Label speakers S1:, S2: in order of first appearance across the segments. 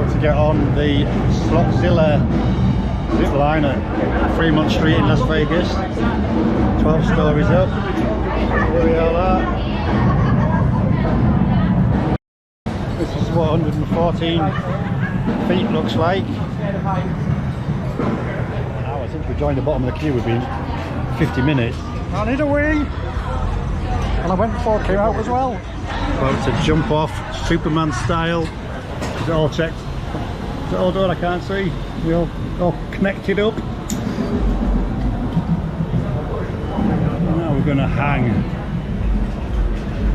S1: about to get on the Slotzilla Zip line at Fremont Street in Las Vegas. 12 stories up. Here we are. This is what 114 feet looks like. Now, since we joined the bottom of the queue, we've been 50 minutes. I need a wee! And I went before I came out as well. About to jump off, Superman style. Is it all checked? Is it all done? I can't see. We all connected up. Now we're going to hang.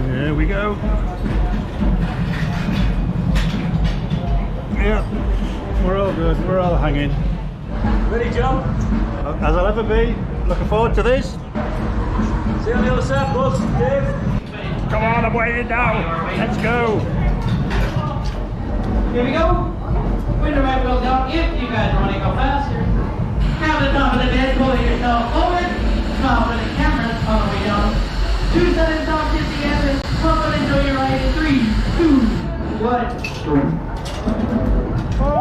S1: There we go. Yeah, we're all good. We're all hanging.
S2: Ready, Joe?
S1: As I'll ever be. Looking forward to this.
S2: See you on the other side, boss. Dave.
S1: Come on, I'm waiting now. Let's go.
S3: Here we go. Window right wheel down. If you guys want to go faster, grab the top of the bed, pull yourself forward. Smile for the camera all the way down. 2 seconds off, hit the end. Pump it into your right in 3, 2, 1.
S1: Oh!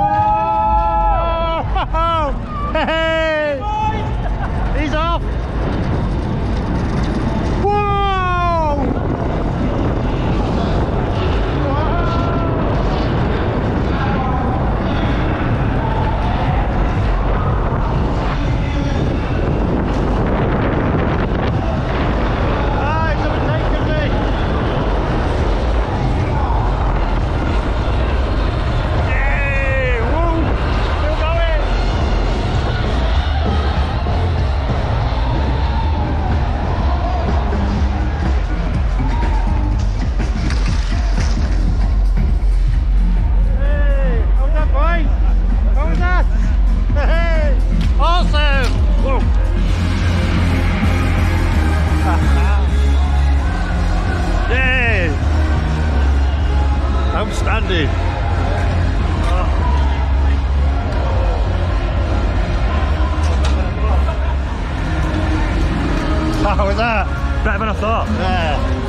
S1: Hey! He's off! Outstanding. How was that?
S2: Better than I thought.
S1: Yeah.